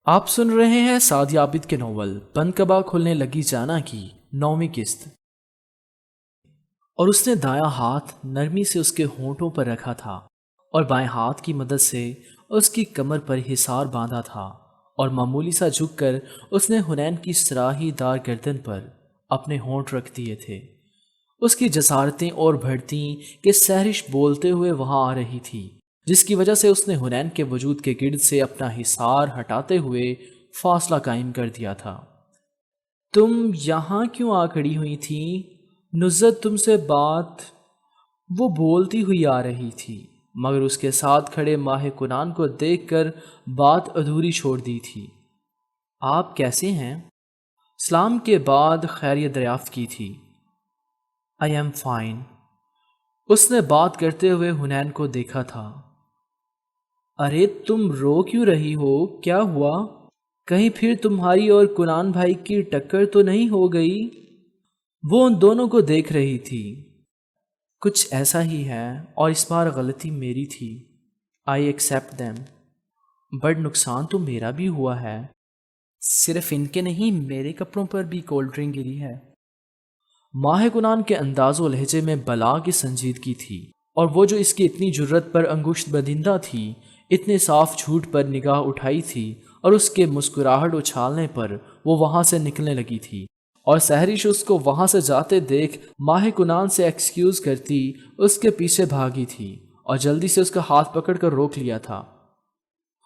آپ سن رہے ہیں سعدی عابد کے ناول بند کبا کھلنے لگی جانا کی 9ویں قسط۔ اور اس نے دایاں ہاتھ نرمی سے اس کے ہونٹوں پر رکھا تھا اور بائیں ہاتھ کی مدد سے اس کی کمر پر حصار باندھا تھا، اور معمولی سا جھک کر اس نے حنین کی سراہی دار گردن پر اپنے ہونٹ رکھ دیے تھے۔ اس کی جسارتیں اور بڑھتیں کہ سحرش بولتے ہوئے وہاں آ رہی تھی، جس کی وجہ سے اس نے حنین کے وجود کے گرد سے اپنا حصار ہٹاتے ہوئے فاصلہ قائم کر دیا تھا۔ تم یہاں کیوں آ کھڑی ہوئی تھی؟ نزت تم سے بات، وہ بولتی ہوئی آ رہی تھی، مگر اس کے ساتھ کھڑے ماہ کنان کو دیکھ کر بات ادھوری چھوڑ دی تھی۔ آپ کیسے ہیں؟ سلام کے بعد خیریت دریافت کی تھی۔ I am fine۔ اس نے بات کرتے ہوئے حنین کو دیکھا تھا۔ ارے تم رو کیوں رہی ہو؟ کیا ہوا؟ کہیں پھر تمہاری اور کنان بھائی کی ٹکر تو نہیں ہو گئی؟ وہ ان دونوں کو دیکھ رہی تھی۔ کچھ ایسا ہی ہے، اور اس بار غلطی میری تھی۔ I accept them۔ بڑا نقصان تو میرا بھی ہوا ہے، صرف ان کے نہیں، میرے کپڑوں پر بھی کولڈ ڈرنک گری ہے۔ ماہ کنان کے انداز و لہجے میں بلا کی سنجیدگی تھی، اور وہ جو اس کی اتنی جرت پر انگشت بدندہ تھی، اتنے صاف جھوٹ پر نگاہ اٹھائی تھی، اور اس کے مسکراہٹ اچھالنے پر وہ وہاں سے نکلنے لگی تھی، اور سحرش اس کو وہاں سے جاتے دیکھ ماہ کنان سے ایکسکیوز کرتی اس کے پیچھے بھاگی تھی، اور جلدی سے اس کا ہاتھ پکڑ کر روک لیا تھا۔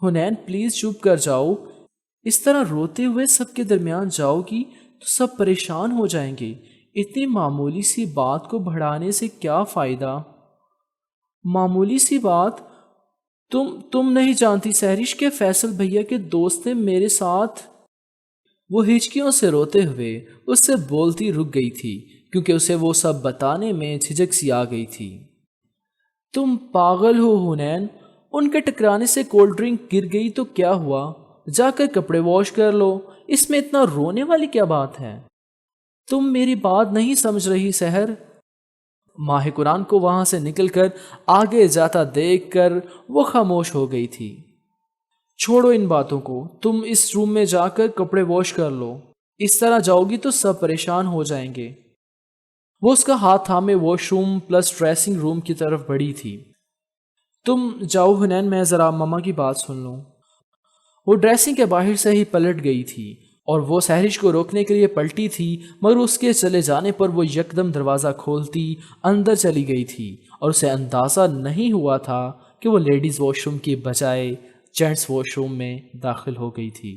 حنین پلیز چپ کر جاؤ، اس طرح روتے ہوئے سب کے درمیان جاؤ گی تو سب پریشان ہو جائیں گے، اتنی معمولی سی بات کو بڑھانے سے کیا فائدہ؟ معمولی سی بات؟ تم نہیں جانتی سحرش کے فیصل بھیا کے دوست نے میرے ساتھ۔ وہ ہچکیوں سے روتے ہوئے اس سے بولتی رک گئی تھی، کیونکہ اسے وہ سب بتانے میں جھجک سی آ گئی تھی۔ تم پاگل ہو حنین، ان کے ٹکرانے سے کولڈ ڈرنک گر گئی تو کیا ہوا؟ جا کر کپڑے واش کر لو، اس میں اتنا رونے والی کیا بات ہے؟ تم میری بات نہیں سمجھ رہی سحر۔ ماہ قرآن کو وہاں سے نکل کر آگے جاتا دیکھ کر وہ خاموش ہو گئی تھی۔ چھوڑو ان باتوں کو، تم اس روم میں جا کر کپڑے واش کر لو، اس طرح جاؤ گی تو سب پریشان ہو جائیں گے۔ وہ اس کا ہاتھ تھامے washroom plus dressing room کی طرف بڑھی تھی۔ تم جاؤ حنین، میں ذرا ماما کی بات سن لوں۔ وہ ڈریسنگ کے باہر سے ہی پلٹ گئی تھی، اور وہ سحرش کو روکنے کے لیے پلٹی تھی، مگر اس کے چلے جانے پر وہ یکدم دروازہ کھولتی اندر چلی گئی تھی، اور اسے اندازہ نہیں ہوا تھا کہ وہ لیڈیز واش روم کی بجائے جینٹس واش روم میں داخل ہو گئی تھی۔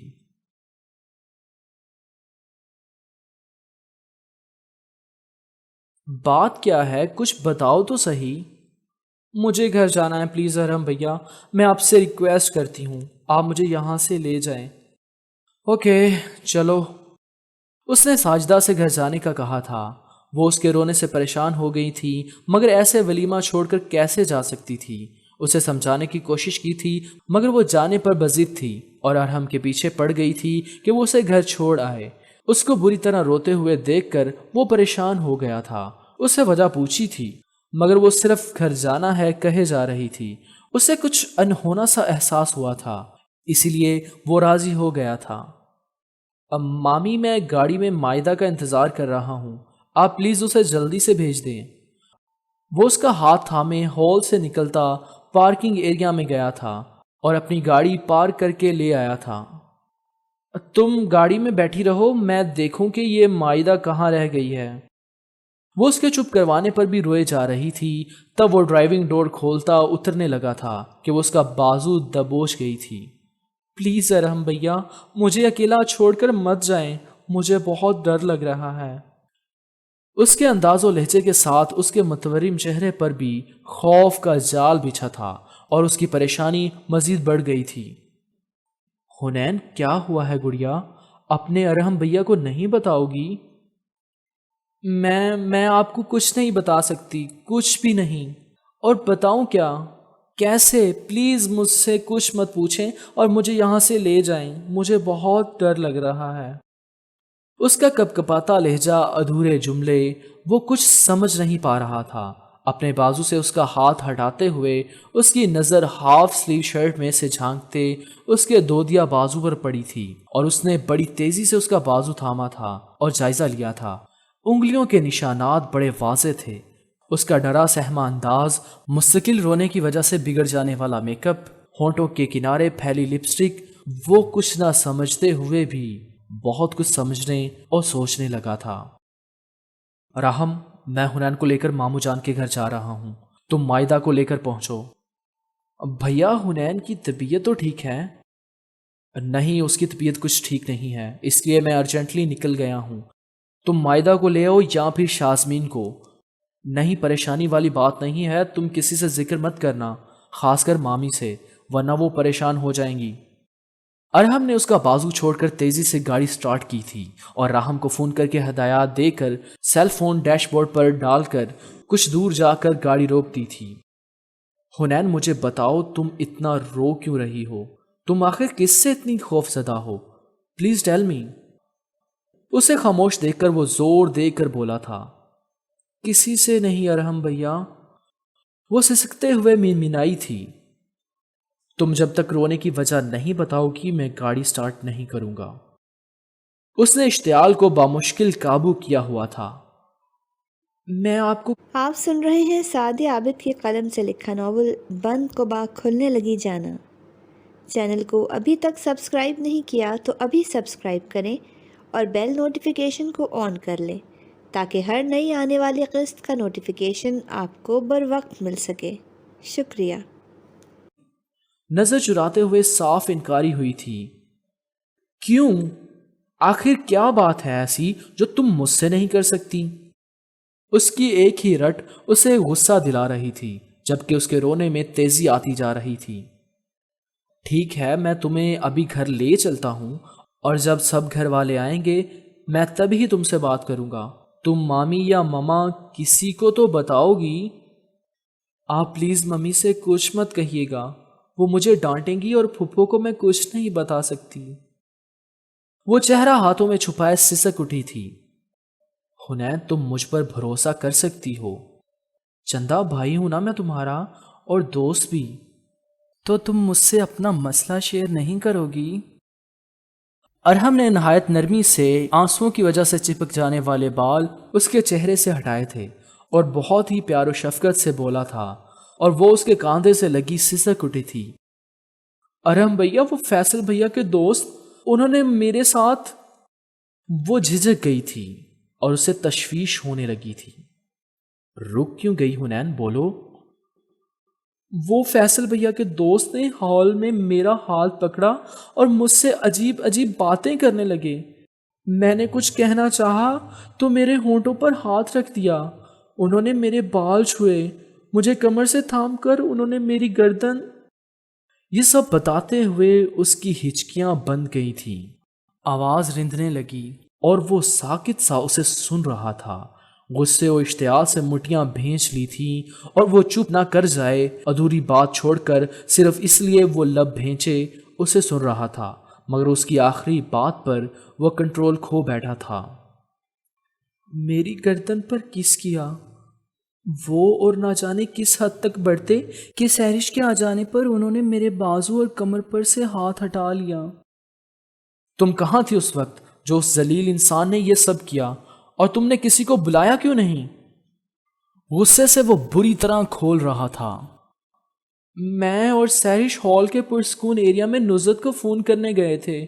بات کیا ہے؟ کچھ بتاؤ تو صحیح۔ مجھے گھر جانا ہے، پلیز ارحم بھیا، میں آپ سے ریکویسٹ کرتی ہوں، آپ مجھے یہاں سے لے جائیں۔ اوکے چلو۔ اس نے ساجدہ سے گھر جانے کا کہا تھا۔ وہ اس کے رونے سے پریشان ہو گئی تھی، مگر ایسے ولیمہ چھوڑ کر کیسے جا سکتی تھی؟ اسے سمجھانے کی کوشش کی تھی، مگر وہ جانے پر بضد تھی، اور ارحم کے پیچھے پڑ گئی تھی کہ وہ اسے گھر چھوڑ آئے۔ اس کو بری طرح روتے ہوئے دیکھ کر وہ پریشان ہو گیا تھا۔ اس سے وجہ پوچھی تھی، مگر وہ صرف گھر جانا ہے کہے جا رہی تھی۔ اسے کچھ انہونا سا احساس ہوا تھا، اسی لیے وہ راضی ہو گیا تھا۔ مامی، میں گاڑی میں مائدہ کا انتظار کر رہا ہوں، آپ پلیز اسے جلدی سے بھیج دیں۔ وہ اس کا ہاتھ تھامے ہال سے نکلتا پارکنگ ایریا میں گیا تھا اور اپنی گاڑی پارک کر کے لے آیا تھا۔ تم گاڑی میں بیٹھی رہو، میں دیکھوں کہ یہ مائدہ کہاں رہ گئی ہے۔ وہ اس کے چپ کروانے پر بھی روئے جا رہی تھی، تب وہ ڈرائیونگ ڈور کھولتا اترنے لگا تھا کہ وہ اس کا بازو دبوچ گئی تھی۔ پلیز ارحم بھیا، مجھے اکیلا چھوڑ کر مت جائیں، مجھے بہت ڈر لگ رہا ہے۔ اس کے انداز و لہجے کے ساتھ اس کے متورم چہرے پر بھی خوف کا جال بچھا تھا، اور اس کی پریشانی مزید بڑھ گئی تھی۔ حنین، کیا ہوا ہے گڑیا؟ اپنے ارحم بھیا کو نہیں بتاؤ گی؟ میں آپ کو کچھ نہیں بتا سکتی، کچھ بھی نہیں۔ اور بتاؤں کیا؟ کیسے؟ پلیز مجھ سے کچھ مت پوچھیں اور مجھے یہاں سے لے جائیں، مجھے بہت ڈر لگ رہا ہے۔ اس کا کپکپاتا لہجہ، ادھورے جملے، وہ کچھ سمجھ نہیں پا رہا تھا۔ اپنے بازو سے اس کا ہاتھ ہٹاتے ہوئے اس کی نظر ہاف سلیو شرٹ میں سے جھانکتے اس کے دودیا بازو پر پڑی تھی، اور اس نے بڑی تیزی سے اس کا بازو تھاما تھا اور جائزہ لیا تھا۔ انگلیوں کے نشانات بڑے واضح تھے، اس کا ڈرا سہما انداز، مستقل رونے کی وجہ سے بگڑ جانے والا میک اپ، ہونٹوں کے کنارے پھیلی لپسٹک۔ وہ کچھ نہ سمجھتے ہوئے بھی بہت کچھ سمجھنے اور سوچنے لگا تھا۔ راہم، میں حنین کو لے کر ماموں جان کے گھر جا رہا ہوں، تم مائدہ کو لے کر پہنچو۔ بھیا، حنین کی طبیعت تو ٹھیک ہے؟ نہیں، اس کی طبیعت کچھ ٹھیک نہیں ہے، اس لیے میں ارجنٹلی نکل گیا ہوں۔ تم مائدہ کو لے آؤ یا پھر شازمین کو۔ نہیں، پریشانی والی بات نہیں ہے، تم کسی سے ذکر مت کرنا، خاص کر مامی سے، ورنہ وہ پریشان ہو جائیں گی۔ ارحم نے اس کا بازو چھوڑ کر تیزی سے گاڑی سٹارٹ کی تھی اور راہم کو فون کر کے ہدایات دے کر سیل فون ڈیش بورڈ پر ڈال کر کچھ دور جا کر گاڑی روک دی تھی۔ حنین، مجھے بتاؤ تم اتنا رو کیوں رہی ہو؟ تم آخر کس سے اتنی خوف زدہ ہو؟ Please tell me. اسے خاموش دیکھ کر وہ زور دے کر بولا تھا، کسی سے نہیں ارحم بھیا۔ وہ سسکتے ہوئے منمنائی تھی، تم جب تک رونے کی وجہ نہیں بتاؤ گی میں گاڑی سٹارٹ نہیں کروں گا۔ اس نے اشتعال کو بامشکل قابو کیا ہوا تھا۔ میں آپ سن رہے ہیں سعدیہ عابد کی قلم سے لکھا ناول بند کبا کھلنے لگی جانا۔ چینل کو ابھی تک سبسکرائب نہیں کیا تو ابھی سبسکرائب کریں اور بیل نوٹیفیکیشن کو آن کر لیں تاکہ ہر نئی آنے والی قسط کا نوٹیفیکیشن آپ کو بروقت مل سکے۔ شکریہ۔ نظر چراتے ہوئے صاف انکاری ہوئی تھی۔ کیوں؟ آخر کیا بات ہے ایسی جو تم مجھ سے نہیں کر سکتی؟ اس کی ایک ہی رٹ اسے غصہ دلا رہی تھی، جبکہ اس کے رونے میں تیزی آتی جا رہی تھی۔ ٹھیک ہے، میں تمہیں ابھی گھر لے چلتا ہوں، اور جب سب گھر والے آئیں گے میں تبھی تم سے بات کروں گا۔ تم مامی یا مما کسی کو تو بتاؤ گی؟ آپ پلیز ممی سے کچھ مت کہیے گا، وہ مجھے ڈانٹیں گی اور پھپھو کو میں کچھ نہیں بتا سکتی۔ وہ چہرہ ہاتھوں میں چھپائے سسک اٹھی تھی۔ حنین، تم مجھ پر بھروسہ کر سکتی ہو، چندہ بھائی ہوں نا میں تمہارا، اور دوست بھی۔ تو تم مجھ سے اپنا مسئلہ شیئر نہیں کرو گی؟ ارحم نے نہایت نرمی سے آنسوؤں کی وجہ سے چپک جانے والے بال اس کے چہرے سے ہٹائے تھے اور بہت ہی پیار و شفقت سے بولا تھا، اور وہ اس کے کاندھے سے لگی سسک اٹھی تھی۔ ارحم بھیا، وہ فیصل بھیا کے دوست، انہوں نے میرے ساتھ… وہ جھجک گئی تھی اور اسے تشویش ہونے لگی تھی۔ رک کیوں گئی حنین؟ بولو۔ وہ فیصل بھیا کے دوست نے ہال میں میرا ہاتھ پکڑا اور مجھ سے عجیب عجیب باتیں کرنے لگے۔ میں نے کچھ کہنا چاہا تو میرے ہونٹوں پر ہاتھ رکھ دیا۔ انہوں نے میرے بال چھوئے، مجھے کمر سے تھام کر انہوں نے میری گردن… یہ سب بتاتے ہوئے اس کی ہچکیاں بند گئی تھیں، آواز رندنے لگی، اور وہ ساکت سا اسے سن رہا تھا۔ غصے و اشتعال سے مٹیاں بھینچ لی تھیں، اور وہ چپ نہ کر جائے، ادھوری بات چھوڑ کر صرف اس لیے وہ لب بھینچے اسے سن رہا تھا، مگر اس کی آخری بات پر وہ کنٹرول کھو بیٹھا تھا۔ میری گردن پر کس کیا؟ وہ اور نہ جانے کس حد تک بڑھتے کہ سہرش کے آ جانے پر انہوں نے میرے بازو اور کمر پر سے ہاتھ ہٹا لیا۔ تم کہاں تھی اس وقت جو اس ذلیل انسان نے یہ سب کیا، اور تم نے کسی کو بلایا کیوں نہیں؟ غصے سے وہ بری طرح کھول رہا تھا۔ میں اور سہرش ہال کے پرسکون ایریا میں نصرت کو فون کرنے گئے تھے،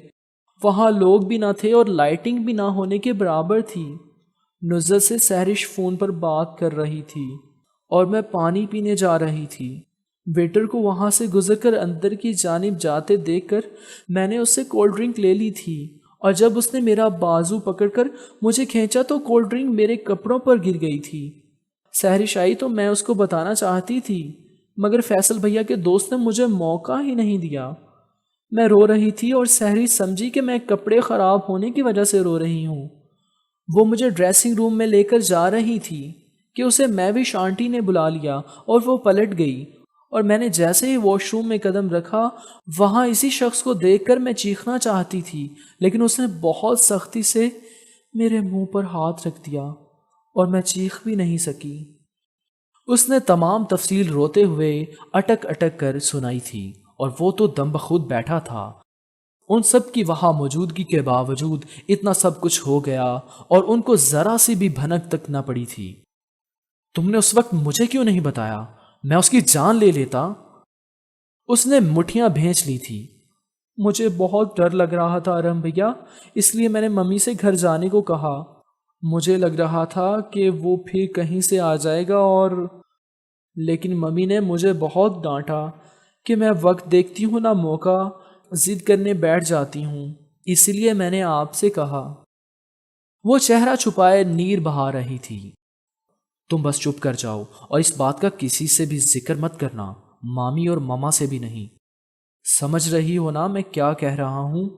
وہاں لوگ بھی نہ تھے اور لائٹنگ بھی نہ ہونے کے برابر تھی۔ نصرت سے سہرش فون پر بات کر رہی تھی اور میں پانی پینے جا رہی تھی۔ ویٹر کو وہاں سے گزر کر اندر کی جانب جاتے دیکھ کر میں نے اس سے کولڈ ڈرنک لے لی تھی، اور جب اس نے میرا بازو پکڑ کر مجھے کھینچا تو کولڈ ڈرنک میرے کپڑوں پر گر گئی تھی۔ سہرش آئی تو میں اس کو بتانا چاہتی تھی، مگر فیصل بھیا کے دوست نے مجھے موقع ہی نہیں دیا۔ میں رو رہی تھی اور سہرش سمجھی کہ میں کپڑے خراب ہونے کی وجہ سے رو رہی ہوں۔ وہ مجھے ڈریسنگ روم میں لے کر جا رہی تھی کہ اسے میوش آنٹی نے بلا لیا، اور وہ پلٹ گئی، اور میں نے جیسے ہی واش روم میں قدم رکھا وہاں اسی شخص کو دیکھ کر میں چیخنا چاہتی تھی، لیکن اس نے بہت سختی سے میرے منہ پر ہاتھ رکھ دیا اور میں چیخ بھی نہیں سکی۔ اس نے تمام تفصیل روتے ہوئے اٹک اٹک کر سنائی تھی، اور وہ تو دم بخود بیٹھا تھا۔ ان سب کی وہاں موجودگی کے باوجود اتنا سب کچھ ہو گیا اور ان کو ذرا سی بھی بھنک تک نہ پڑی تھی۔ تم نے اس وقت مجھے کیوں نہیں بتایا؟ میں اس کی جان لے لیتا۔ اس نے مٹھیاں بھینچ لی تھی۔ مجھے بہت ڈر لگ رہا تھا ارحم بھیا، اس لیے میں نے ممی سے گھر جانے کو کہا۔ مجھے لگ رہا تھا کہ وہ پھر کہیں سے آ جائے گا لیکن ممی نے مجھے بہت ڈانٹا کہ میں وقت دیکھتی ہوں نہ موقع، ضد کرنے بیٹھ جاتی ہوں، اسی لیے میں نے آپ سے کہا۔ وہ چہرہ چھپائے نیر بہا رہی تھی۔ تم بس چپ کر جاؤ اور اس بات کا کسی سے بھی ذکر مت کرنا، مامی اور ماما سے بھی نہیں۔ سمجھ رہی ہو نا میں کیا کہہ رہا ہوں؟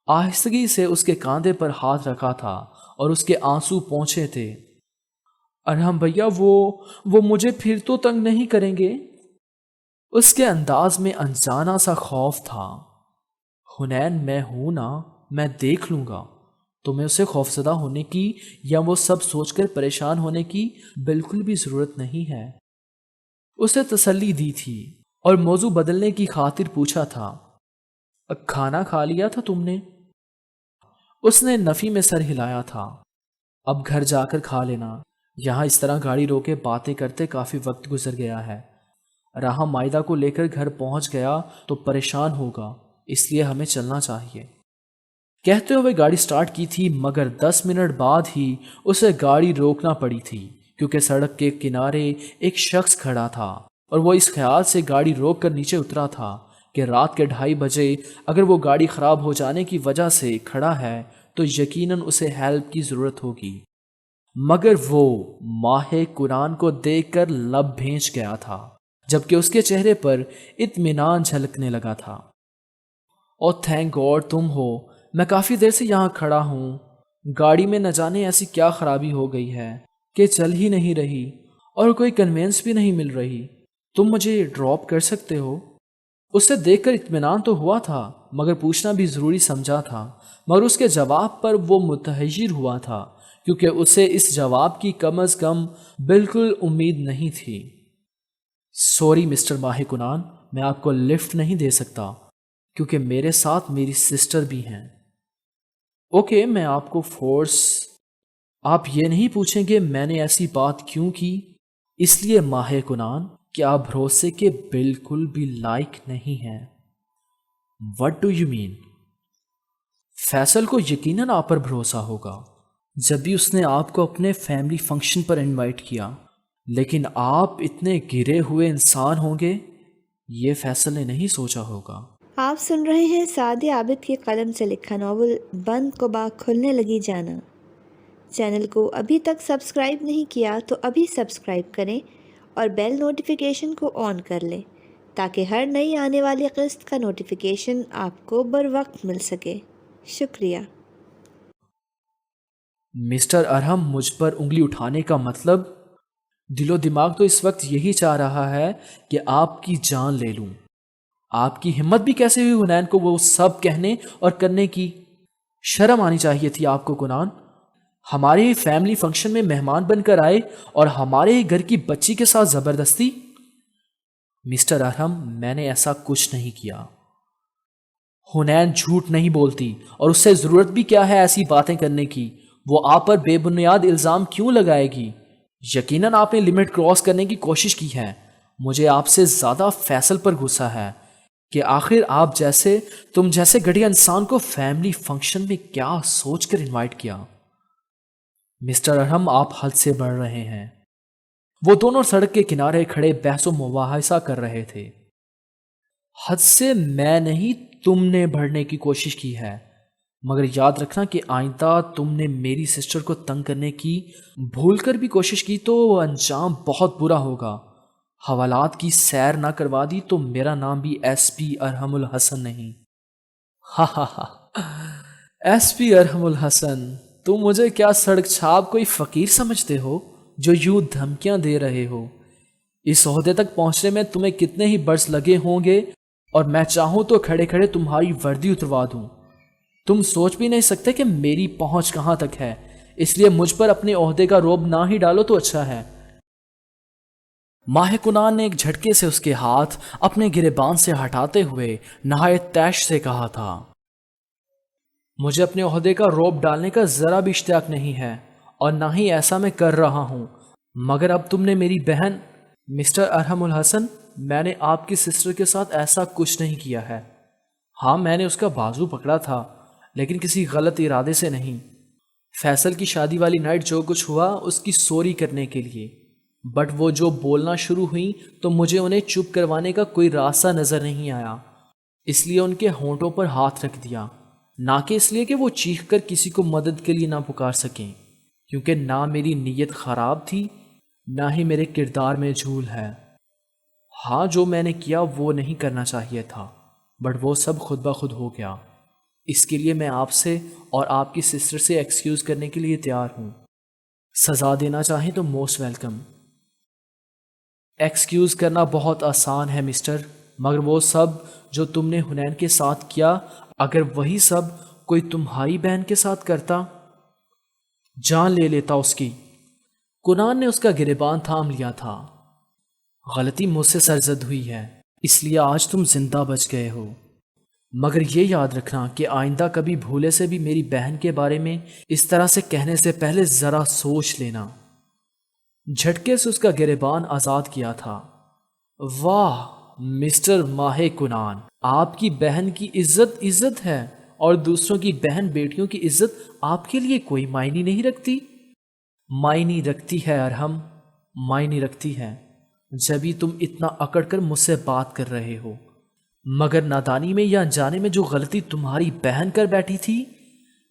آہستگی سے اس کے کاندھے پر ہاتھ رکھا تھا اور اس کے آنسو پہنچے تھے۔ ارحم بھیا وہ مجھے پھر تو تنگ نہیں کریں گے؟ اس کے انداز میں انجانا سا خوف تھا۔ حنین میں ہوں نا، میں دیکھ لوں گا۔ تمہیں اسے خوفزدہ ہونے کی یا وہ سب سوچ کر پریشان ہونے کی بالکل بھی ضرورت نہیں ہے۔ اسے تسلی دی تھی اور موضوع بدلنے کی خاطر پوچھا تھا، کھانا کھا لیا تھا تم نے؟ اس نے نفی میں سر ہلایا تھا۔ اب گھر جا کر کھا لینا، یہاں اس طرح گاڑی روکے باتیں کرتے کافی وقت گزر گیا ہے۔ راہا مائدہ کو لے کر گھر پہنچ گیا تو پریشان ہوگا، اس لیے ہمیں چلنا چاہیے۔ کہتے ہوئے گاڑی سٹارٹ کی تھی، مگر 10 منٹ بعد ہی اسے گاڑی روکنا پڑی تھی، کیونکہ سڑک کے کنارے ایک شخص کھڑا تھا اور وہ اس خیال سے گاڑی روک کر نیچے اترا تھا کہ رات کے 2:30 بجے اگر وہ گاڑی خراب ہو جانے کی وجہ سے کھڑا ہے تو یقیناً اسے ہیلپ کی ضرورت ہوگی، مگر وہ ماہ قرآن کو دیکھ کر لب بھینچ گیا تھا، جبکہ اس کے چہرے پر اطمینان جھلکنے لگا تھا۔ اور تھینک گاڈ تم ہو، میں کافی دیر سے یہاں کھڑا ہوں، گاڑی میں نہ جانے ایسی کیا خرابی ہو گئی ہے کہ چل ہی نہیں رہی اور کوئی کنوینس بھی نہیں مل رہی، تم مجھے ڈراپ کر سکتے ہو؟ اسے دیکھ کر اطمینان تو ہوا تھا، مگر پوچھنا بھی ضروری سمجھا تھا، مگر اس کے جواب پر وہ متحیر ہوا تھا، کیونکہ اسے اس جواب کی کم از کم بالکل امید نہیں تھی۔ سوری مسٹر ماہ کنان، میں آپ کو لفٹ نہیں دے سکتا کیونکہ میرے ساتھ میری سسٹر بھی ہیں۔ اوکے، میں آپ کو فورس، آپ یہ نہیں پوچھیں گے میں نے ایسی بات کیوں کی، اس لیے ماہ کنان کہ آپ بھروسے کے بالکل بھی لائق نہیں ہیں۔ What do you mean؟ Faisal کو یقیناً آپ پر بھروسہ ہوگا جب بھی اس نے آپ کو اپنے فیملی فنکشن پر انوائٹ کیا، لیکن آپ اتنے گرے ہوئے انسان ہوں گے یہ فیصل نے نہیں سوچا ہوگا۔ آپ سن رہے ہیں سعدیہ عابد کی قلم سے لکھا ناول بند کبا کھلنے لگی جانا۔ چینل کو ابھی تک سبسکرائب نہیں کیا تو ابھی سبسکرائب کریں اور بیل نوٹیفیکیشن کو آن کر لیں تاکہ ہر نئی آنے والی قسط کا نوٹیفیکیشن آپ کو بروقت مل سکے۔ شکریہ۔ مسٹر ارحم، مجھ پر انگلی اٹھانے کا مطلب؟ دل و دماغ تو اس وقت یہی چاہ رہا ہے کہ آپ کی جان لے لوں۔ آپ کی ہمت بھی کیسے ہوئی حنین کو وہ سب کہنے اور کرنے کی؟ شرم آنی چاہیے تھی آپ کو کنان، ہمارے ہی فیملی فنکشن میں مہمان بن کر آئے اور ہمارے ہی گھر کی بچی کے ساتھ زبردستی۔ مسٹر ارحم، میں نے ایسا کچھ نہیں کیا۔ حنین جھوٹ نہیں بولتی اور اس سے ضرورت بھی کیا ہے ایسی باتیں کرنے کی؟ وہ آپ پر بے بنیاد الزام کیوں لگائے گی؟ یقیناً آپ نے لمٹ کراس کرنے کی کوشش کی ہے۔ مجھے آپ سے زیادہ فیصل پر غصہ ہے کہ آخر آپ تم جیسے گھٹیا انسان کو فیملی فنکشن میں کیا سوچ کر انوائٹ کیا۔ مسٹر ارحم، آپ حد سے بڑھ رہے ہیں۔ وہ دونوں سڑک کے کنارے کھڑے بحث و مباحثہ کر رہے تھے۔ حد سے میں نہیں، تم نے بڑھنے کی کوشش کی ہے، مگر یاد رکھنا کہ آئندہ تم نے میری سسٹر کو تنگ کرنے کی بھول کر بھی کوشش کی تو انجام بہت برا ہوگا۔ حوالات کی سیر نہ کروا دی تو میرا نام بھی ایس پی ارحم الحسن نہیں۔ ہاں ہاں ہاں، ایس پی ارحم الحسن، تم مجھے کیا سڑک چھاپ کوئی فقیر سمجھتے ہو جو یوں دھمکیاں دے رہے ہو؟ اس عہدے تک پہنچنے میں تمہیں کتنے ہی برس لگے ہوں گے اور میں چاہوں تو کھڑے کھڑے تمہاری وردی اتروا دوں۔ تم سوچ بھی نہیں سکتے کہ میری پہنچ کہاں تک ہے، اس لیے مجھ پر اپنے عہدے کا رعب نہ ہی ڈالو تو اچھا ہے۔ ماہ کنان نے ایک جھٹکے سے اس کے ہاتھ اپنے گریبان سے ہٹاتے ہوئے نہایت تیش سے کہا تھا، مجھے اپنے عہدے کا روب ڈالنے کا ذرا بھی اشتیاق نہیں ہے اور نہ ہی ایسا میں کر رہا ہوں، مگر اب تم نے میری بہن مسٹر ارحم الحسن، میں نے آپ کی سسٹر کے ساتھ ایسا کچھ نہیں کیا ہے۔ ہاں، میں نے اس کا بازو پکڑا تھا لیکن کسی غلط ارادے سے نہیں۔ فیصل کی شادی والی نائٹ جو کچھ ہوا اس کی سوری کرنے کے لیے، بٹ وہ جو بولنا شروع ہوئی تو مجھے انہیں چپ کروانے کا کوئی راستہ نظر نہیں آیا، اس لیے ان کے ہونٹوں پر ہاتھ رکھ دیا، نہ کہ اس لیے کہ وہ چیخ کر کسی کو مدد کے لیے نہ پکار سکیں، کیونکہ نہ میری نیت خراب تھی نہ ہی میرے کردار میں جھول ہے۔ ہاں، جو میں نے کیا وہ نہیں کرنا چاہیے تھا، بٹ وہ سب خود بخود ہو گیا۔ اس کے لیے میں آپ سے اور آپ کی سسٹر سے ایکسکیوز کرنے کے لیے تیار ہوں۔ سزا دینا چاہیں تو موسٹ ویلکم۔ ایکسکیوز کرنا بہت آسان ہے مسٹر، مگر وہ سب جو تم نے حنین کے ساتھ کیا، اگر وہی سب کوئی تمہاری بہن کے ساتھ کرتا، جان لے لیتا اس کی۔ کنان نے اس کا گریبان تھام لیا تھا۔ غلطی مجھ سے سرزد ہوئی ہے، اس لیے آج تم زندہ بچ گئے ہو، مگر یہ یاد رکھنا کہ آئندہ کبھی بھولے سے بھی میری بہن کے بارے میں اس طرح سے کہنے سے پہلے ذرا سوچ لینا۔ جھٹکے سے اس کا گریبان آزاد کیا تھا۔ واہ مسٹر ماہ کنان، آپ کی بہن کی عزت ہے اور دوسروں کی بہن بیٹیوں کی عزت آپ کے لیے کوئی معنی نہیں رکھتی۔ معنی رکھتی ہے ارحم، معنی رکھتی ہے، جبھی تم اتنا اکڑ کر مجھ سے بات کر رہے ہو، مگر نادانی میں یا انجانے میں جو غلطی تمہاری بہن کر بیٹھی تھی،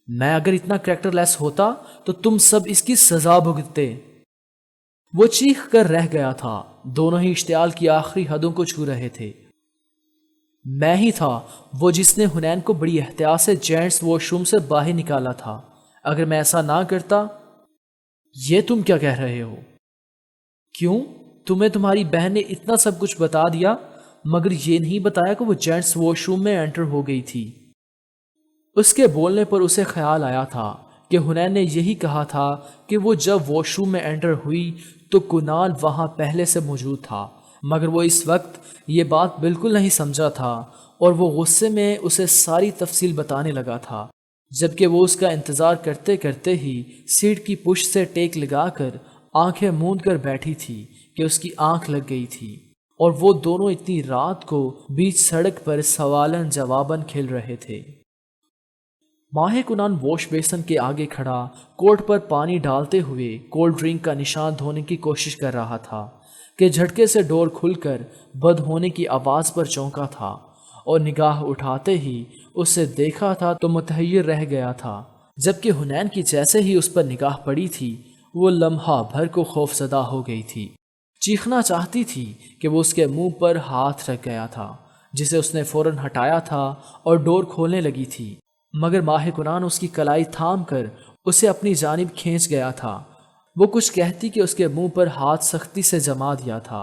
میں اگر اتنا کریکٹر لیس ہوتا تو تم سب اس کی سزا بھگتتے۔ وہ چیخ کر رہ گیا تھا، دونوں ہی اشتعال کی آخری حدوں کو چھو رہے تھے۔ میں ہی تھا وہ جس نے حنین کو بڑی احتیاط سے جینٹس واش روم سے باہر نکالا تھا، اگر میں ایسا نہ کرتا۔ یہ تم کیا کہہ رہے ہو؟ کیوں؟ تمہیں تمہاری بہن نے اتنا سب کچھ بتا دیا، مگر یہ نہیں بتایا کہ وہ جینٹس واش روم میں انٹر ہو گئی تھی۔ اس کے بولنے پر اسے خیال آیا تھا کہ حنین نے یہی کہا تھا کہ وہ جب واش روم میں انٹر ہوئی تو کنال وہاں پہلے سے موجود تھا، مگر وہ اس وقت یہ بات بالکل نہیں سمجھا تھا اور وہ غصے میں اسے ساری تفصیل بتانے لگا تھا، جبکہ وہ اس کا انتظار کرتے کرتے ہی سیٹ کی پشت سے ٹیک لگا کر آنکھیں موند کر بیٹھی تھی کہ اس کی آنکھ لگ گئی تھی اور وہ دونوں اتنی رات کو بیچ سڑک پر سوالن جواباً کھل رہے تھے۔ ماہ کنان واش بیسن کے آگے کھڑا کوٹ پر پانی ڈالتے ہوئے کولڈ ڈرنک کا نشان دھونے کی کوشش کر رہا تھا کہ جھٹکے سے ڈور کھل کر بند ہونے کی آواز پر چونکا تھا اور نگاہ اٹھاتے ہی اسے دیکھا تھا تو متحیر رہ گیا تھا، جبکہ حنین کی جیسے ہی اس پر نگاہ پڑی تھی وہ لمحہ بھر کو خوف زدہ ہو گئی تھی، چیخنا چاہتی تھی کہ وہ اس کے منہ پر ہاتھ رکھ گیا تھا جسے اس نے فوراً ہٹایا تھا اور ڈور کھولنے لگی تھی، مگر ماہ کنان اس کی کلائی تھام کر اسے اپنی جانب کھینچ گیا تھا۔ وہ کچھ کہتی کہ اس کے منہ پر ہاتھ سختی سے جما دیا تھا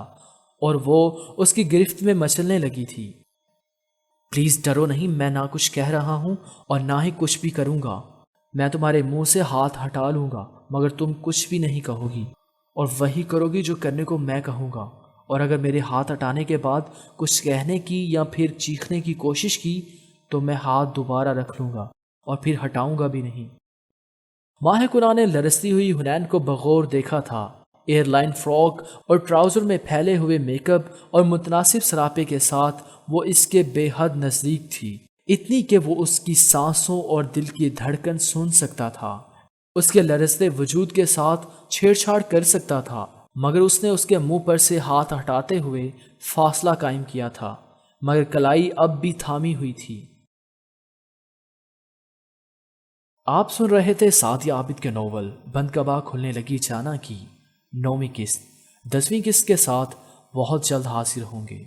اور وہ اس کی گرفت میں مچلنے لگی تھی۔ پلیز ڈرو نہیں، میں نہ کچھ کہہ رہا ہوں اور نہ ہی کچھ بھی کروں گا، میں تمہارے منہ سے ہاتھ ہٹا لوں گا مگر تم کچھ بھی نہیں کہو گی اور وہی کرو گی جو کرنے کو میں کہوں گا، اور اگر میرے ہاتھ ہٹانے کے بعد کچھ کہنے کی یا پھر چیخنے کی کوشش کی تو میں ہاتھ دوبارہ رکھ لوں گا اور پھر ہٹاؤں گا بھی نہیں۔ ماہ کنان نے لرزتی ہوئی حنین کو بغور دیکھا تھا، ایئر لائن فراک اور ٹراؤزر میں پھیلے ہوئے میک اپ اور متناسب سراپے کے ساتھ وہ اس کے بے حد نزدیک تھی، اتنی کہ وہ اس کی سانسوں اور دل کی دھڑکن سن سکتا تھا، اس کے لرزتے وجود کے ساتھ چھیڑ چھاڑ کر سکتا تھا، مگر اس نے اس کے منہ پر سے ہاتھ ہٹاتے ہوئے فاصلہ قائم کیا تھا، مگر کلائی اب بھی تھامی ہوئی تھی۔ آپ سن رہے تھے سعدیہ عابد کے ناول بند کبا کھلنے لگی جانا کی 9ویں قسط۔ 10ویں قسط کے ساتھ بہت جلد حاضر ہوں گے۔